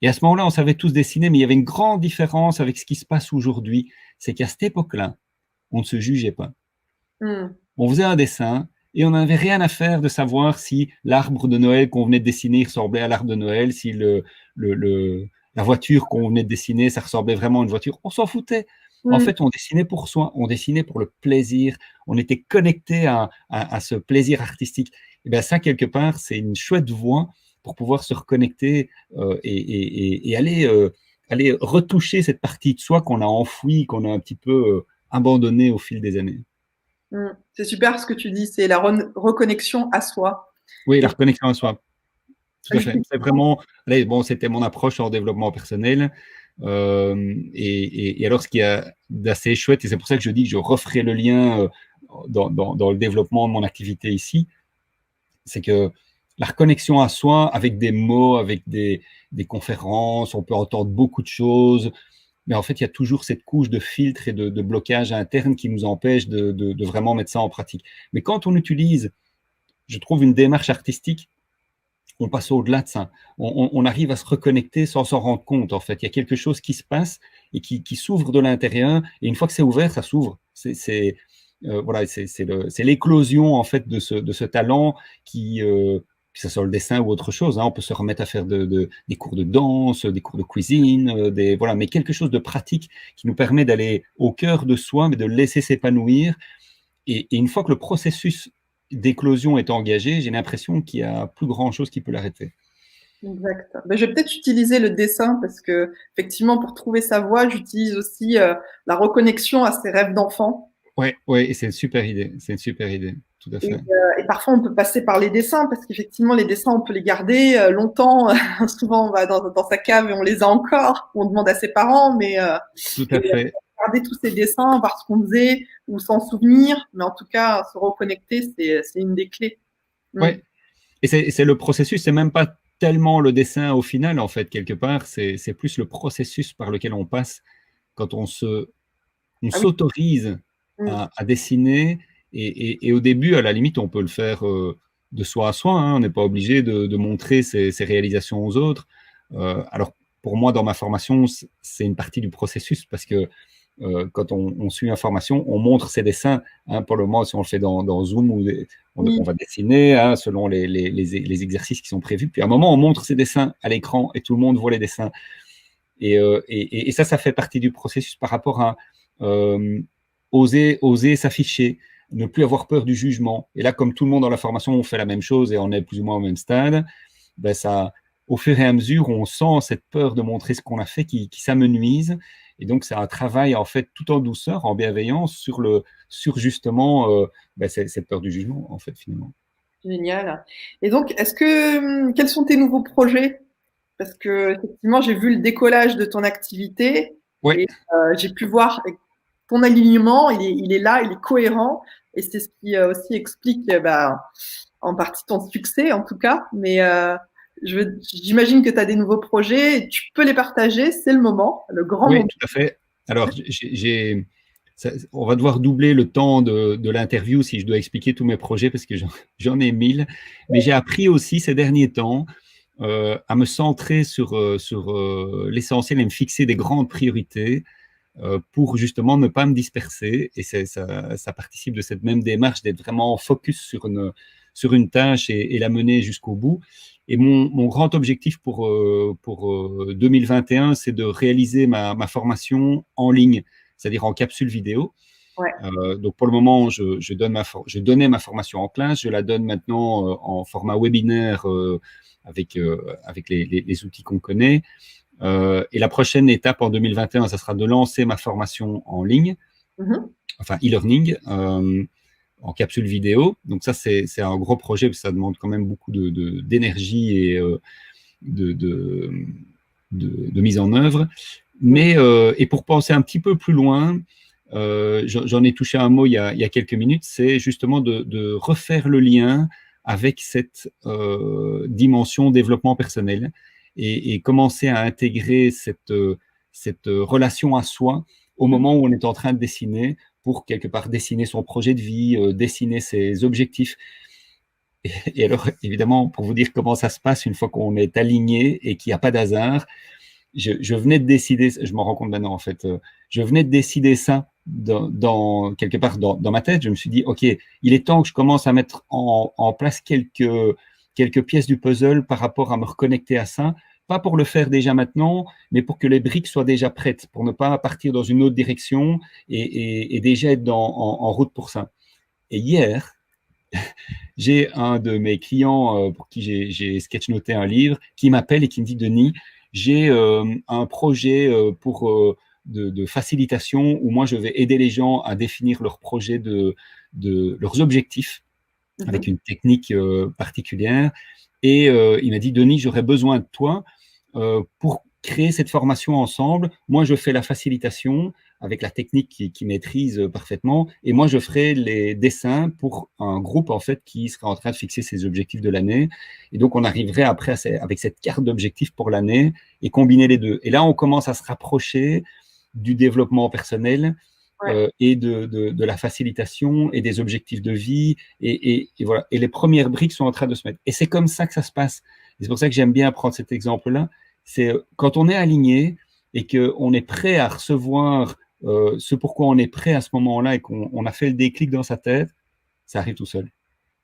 Speaker 2: Et à ce moment-là, on savait tous dessiner, mais il y avait une grande différence avec ce qui se passe aujourd'hui. C'est qu'à cette époque-là, on ne se jugeait pas.
Speaker 1: Mm.
Speaker 2: On faisait un dessin et on n'avait rien à faire de savoir si l'arbre de Noël qu'on venait de dessiner ressemblait à l'arbre de Noël, si la voiture qu'on venait de dessiner, ça ressemblait vraiment à une voiture. On s'en foutait. En
Speaker 1: Mm.
Speaker 2: fait, on dessinait pour soi, on dessinait pour le plaisir, on était connecté à ce plaisir artistique. Et bien ça, quelque part, c'est une chouette voie pour pouvoir se reconnecter et aller retoucher cette partie de soi qu'on a enfouie, qu'on a un petit peu abandonnée au fil des années.
Speaker 1: Mm. C'est super ce que tu dis, c'est la reconnexion à soi.
Speaker 2: Oui, la
Speaker 1: Et
Speaker 2: reconnexion à soi. Tout à fait. C'est
Speaker 1: effectivement,
Speaker 2: vraiment, allez, bon, c'était mon approche en développement personnel. Et alors, ce qui est d'assez chouette, et c'est pour ça que je dis que je referai le lien dans le développement de mon activité ici, c'est que la reconnexion à soi, avec des mots, avec des conférences, on peut entendre beaucoup de choses, mais en fait, il y a toujours cette couche de filtre et de blocage interne qui nous empêche de vraiment mettre ça en pratique. Mais quand on utilise, je trouve, une démarche artistique, on passe au-delà de ça. On arrive à se reconnecter sans s'en rendre compte, en fait. Il y a quelque chose qui se passe et qui s'ouvre de l'intérieur. Et une fois que c'est ouvert, ça s'ouvre. Voilà, c'est l'éclosion, en fait, de ce talent que ce soit le dessin ou autre chose. Hein. On peut se remettre à faire des cours de danse, des cours de cuisine, voilà, mais quelque chose de pratique qui nous permet d'aller au cœur de soi, mais de le laisser s'épanouir. Et une fois que le processus d'éclosion est engagé, j'ai l'impression qu'il n'y a plus grand-chose qui peut l'arrêter.
Speaker 1: Exact. Ben, je vais peut-être utiliser le dessin parce que, effectivement, pour trouver sa voie, j'utilise aussi la reconnexion à ses rêves d'enfant.
Speaker 2: Ouais, ouais, et c'est une super idée. C'est une super idée, tout à fait.
Speaker 1: Et parfois, on peut passer par les dessins parce qu'effectivement, les dessins, on peut les garder longtemps. Souvent, on va dans sa cave et on les a encore. On demande à ses parents, mais
Speaker 2: Tout à
Speaker 1: et
Speaker 2: fait.
Speaker 1: garder tous ces dessins, voir ce qu'on faisait ou s'en souvenir. Mais en tout cas, se reconnecter, c'est une des clés. Mm.
Speaker 2: Ouais. Et c'est le processus, c'est même pas tellement le dessin au final, en fait, quelque part, c'est plus le processus par lequel on passe quand on
Speaker 1: Ah oui.
Speaker 2: s'autorise
Speaker 1: Mm.
Speaker 2: à dessiner. Et au début, à la limite, on peut le faire de soi à soi, hein, on n'est pas obligé de montrer ses réalisations aux autres. Alors, pour moi, dans ma formation, c'est une partie du processus parce que quand on suit une formation, on montre ses dessins. Hein, pour le moment, si on le fait dans Zoom, on
Speaker 1: Oui.
Speaker 2: va dessiner hein, selon les exercices qui sont prévus. Puis à un moment, on montre ses dessins à l'écran et tout le monde voit les dessins. Et ça fait partie du processus par rapport à euh, oser s'afficher, ne plus avoir peur du jugement. Et là, comme tout le monde dans la formation, on fait la même chose et on est plus ou moins au même stade, ben ça, au fur et à mesure, on sent cette peur de montrer ce qu'on a fait qui s'amenuise. Et donc, c'est un travail, en fait, tout en douceur, en bienveillance, sur justement ben, cette peur du jugement, en fait, finalement.
Speaker 1: Génial. Et donc, quels sont tes nouveaux projets? Parce que effectivement, j'ai vu le décollage de ton activité
Speaker 2: Ouais,
Speaker 1: et j'ai pu voir ton alignement, il est là, il est cohérent et c'est ce qui aussi explique bah, en partie ton succès en tout cas. Mais j'imagine que tu as des nouveaux projets et tu peux les partager, c'est le moment, le grand
Speaker 2: oui,
Speaker 1: moment.
Speaker 2: tout à fait. Alors, on va devoir doubler le temps de l'interview si je dois expliquer tous mes projets parce que j'en ai 1000. Mais j'ai appris aussi ces derniers temps à me centrer sur l'essentiel et me fixer des grandes priorités pour justement ne pas me disperser. Et ça participe de cette même démarche d'être vraiment focus sur une tâche et la mener jusqu'au bout. Et mon grand objectif pour 2021, c'est de réaliser ma formation en ligne, c'est-à-dire en capsule vidéo.
Speaker 1: Ouais.
Speaker 2: Donc pour le moment, je donnais ma formation en classe, je la donne maintenant en format webinaire avec les outils qu'on connaît. Et la prochaine étape en 2021, ça sera de lancer ma formation en ligne,
Speaker 1: Mhm.
Speaker 2: enfin e-learning, en capsule vidéo. Donc ça, c'est un gros projet, parce que ça demande quand même beaucoup d'énergie et de, de, de mise en œuvre. Mais, et pour penser un petit peu plus loin, j'en ai touché un mot il y a quelques minutes, c'est justement de refaire le lien avec cette dimension développement personnel et commencer à intégrer cette relation à soi au moment où on est en train de dessiner pour quelque part dessiner son projet de vie, dessiner ses objectifs. Et alors, évidemment, pour vous dire comment ça se passe une fois qu'on est aligné et qu'il n'y a pas d'hasard, je venais de décider, je m'en rends compte maintenant en fait, je venais de décider ça quelque part dans ma tête. Je me suis dit, OK, il est temps que je commence à mettre en place quelques pièces du puzzle par rapport à me reconnecter à ça. Pas pour le faire déjà maintenant, mais pour que les briques soient déjà prêtes, pour ne pas partir dans une autre direction et déjà être en route pour ça. Et hier, j'ai un de mes clients pour qui j'ai sketchnoté un livre qui m'appelle et qui me dit, Denis, j'ai un projet de facilitation où moi je vais aider les gens à définir leur projet leurs objectifs avec
Speaker 1: Mhm.
Speaker 2: une technique particulière. Et il m'a dit, Denis, j'aurais besoin de toi pour créer cette formation ensemble. Moi, je fais la facilitation avec la technique qui maîtrise parfaitement, et moi, je ferai les dessins pour un groupe en fait qui serait en train de fixer ses objectifs de l'année. Et donc, on arriverait après avec cette carte d'objectifs pour l'année et combiner les deux. Et là, on commence à se rapprocher du développement personnel
Speaker 1: Ouais.
Speaker 2: et de la facilitation et des objectifs de vie. Et voilà. Et les premières briques sont en train de se mettre. Et c'est comme ça que ça se passe. Et c'est pour ça que j'aime bien prendre cet exemple-là. C'est quand on est aligné et qu'on est prêt à recevoir ce pourquoi on est prêt à ce moment-là et qu'on a fait le déclic dans sa tête, ça arrive tout seul.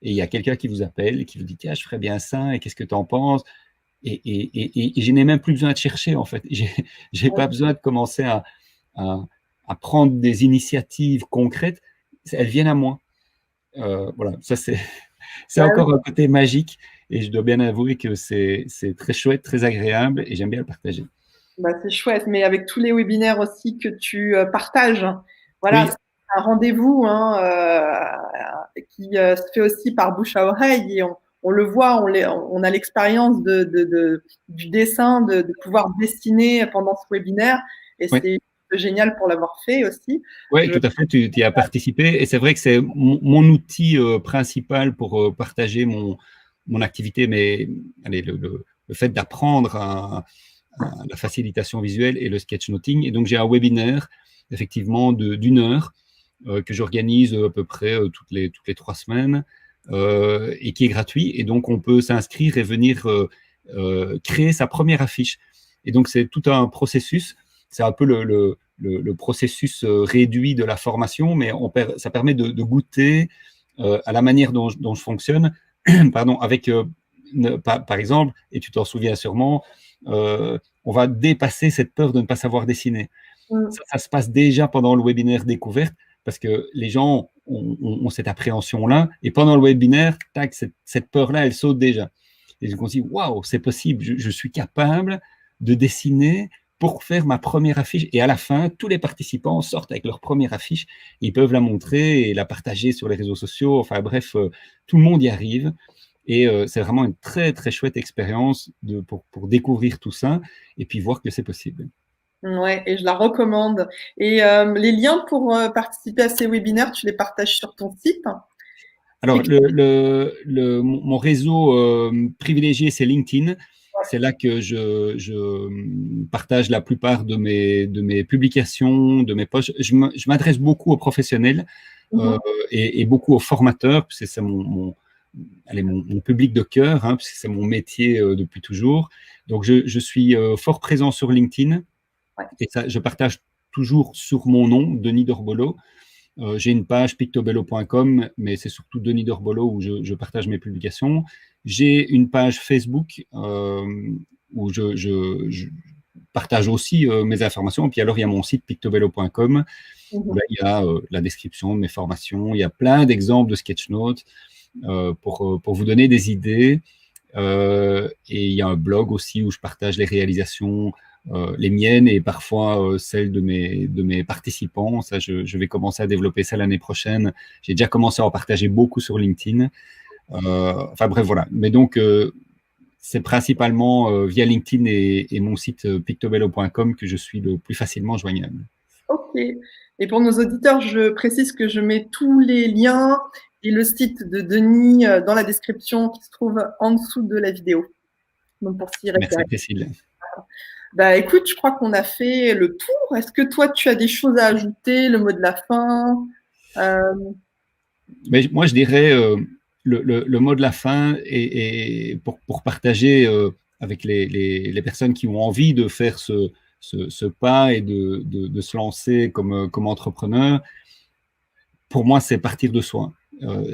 Speaker 2: Et il y a quelqu'un qui vous appelle et qui vous dit, tiens, je ferais bien ça, et qu'est-ce que tu en penses? Et je n'ai même plus besoin de chercher, en fait. J'ai pas besoin de commencer à, à prendre des initiatives concrètes. Elles viennent à moi. Voilà, ça c'est c'est encore un côté magique et je dois bien avouer que c'est très chouette, très agréable et j'aime bien le partager.
Speaker 1: Bah, c'est chouette, mais avec tous les webinaires aussi que tu partages, voilà,
Speaker 2: Oui,
Speaker 1: c'est un rendez-vous hein, qui se fait aussi par bouche à oreille et on le voit, on a l'expérience du dessin, de pouvoir dessiner pendant ce webinaire et
Speaker 2: oui.
Speaker 1: c'est génial pour l'avoir fait aussi.
Speaker 2: Oui,
Speaker 1: Je...
Speaker 2: tout à fait, tu y as participé et c'est vrai que c'est mon outil principal pour partager mon activité, mais allez, le fait d'apprendre la facilitation visuelle et le sketchnoting. Et donc, j'ai un webinaire, effectivement, d'une heure que j'organise à peu près toutes les 3 semaines et qui est gratuit. Et donc, on peut s'inscrire et venir créer sa première affiche. Et donc, c'est tout un processus. C'est un peu le processus réduit de la formation, mais ça permet de goûter à la manière dont je fonctionne. Pardon, avec, par exemple, et tu t'en souviens sûrement, on va dépasser cette peur de ne pas savoir dessiner. Ça se passe déjà pendant le webinaire découverte, parce que les gens ont cette appréhension-là, et pendant le webinaire, tac, cette peur-là, elle saute déjà. Et on se dit, waouh, c'est possible, je suis capable de dessiner pour faire ma première affiche. Et à la fin, tous les participants sortent avec leur première affiche, ils peuvent la montrer et la partager sur les réseaux sociaux. Enfin bref, tout le monde y arrive. Et c'est vraiment une très, très chouette expérience pour découvrir tout ça et puis voir que c'est possible.
Speaker 1: Ouais, et je la recommande. Et les liens pour participer à ces webinaires, tu les partages sur ton site?
Speaker 2: Alors, mon réseau privilégié, c'est LinkedIn. C'est là que je partage la plupart de mes publications, de mes posts. Je m'adresse beaucoup aux professionnels et beaucoup aux formateurs, parce que c'est mon public de cœur, hein, parce que c'est mon métier depuis toujours. Donc, je suis fort présent sur LinkedIn et ça, je partage toujours sur mon nom, Denis Dorbolo. J'ai une page pictobello.com, mais c'est surtout Denis Dorbolo où je partage mes publications. J'ai une page Facebook où je partage aussi mes informations. Et puis alors, il y a mon site pictobello.com où là, il y a la description de mes formations. Il y a plein d'exemples de sketchnotes pour vous donner des idées. Et il y a un blog aussi où je partage les réalisations, les miennes et parfois celles de mes participants. Ça, je vais commencer à développer ça l'année prochaine. J'ai déjà commencé à en partager beaucoup sur LinkedIn. Enfin bref, voilà. Mais donc, c'est principalement via LinkedIn et mon site pictobello.com que je suis le plus facilement joignable.
Speaker 1: Ok. Et pour nos auditeurs, je précise que je mets tous les liens et le site de Denis dans la description qui se trouve en dessous de la vidéo. Donc pour s'y référer.
Speaker 2: Merci, Cécile.
Speaker 1: Bah, écoute, je crois qu'on a fait le tour. Est-ce que toi, tu as des choses à ajouter, le mot de la fin?
Speaker 2: Mais moi, je dirais le mot de la fin et pour partager avec les personnes qui ont envie de faire ce pas et de se lancer comme entrepreneur, pour moi, c'est partir de soi.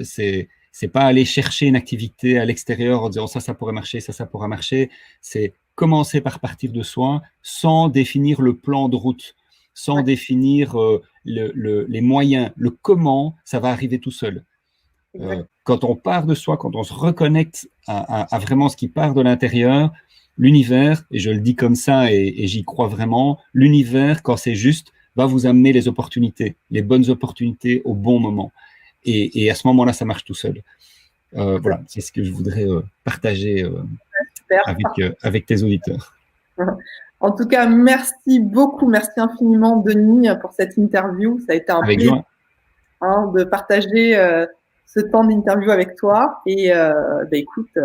Speaker 2: C'est pas aller chercher une activité à l'extérieur en disant ça pourrait marcher, ça pourrait marcher. C'est commencer par partir de soi sans définir le plan de route, sans définir les moyens, le comment, ça va arriver tout seul. Quand on part de soi, quand on se reconnecte à vraiment ce qui part de l'intérieur, l'univers, et je le dis comme ça et j'y crois vraiment, l'univers, quand c'est juste, va vous amener les opportunités, les bonnes opportunités au bon moment. Et à ce moment-là, ça marche tout seul. Voilà, c'est ce que je voudrais partager avec tes auditeurs.
Speaker 1: En tout cas, merci beaucoup, merci infiniment, Denis, pour cette interview. Ça a été un plaisir de partager ce temps d'interview avec toi. Et écoute,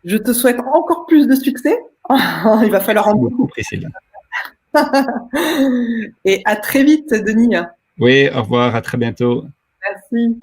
Speaker 1: je te souhaite encore plus de succès. Il va falloir en
Speaker 2: beaucoup, Priscilla.
Speaker 1: Et à très vite, Denis.
Speaker 2: Oui, au revoir, à très bientôt.
Speaker 1: Merci.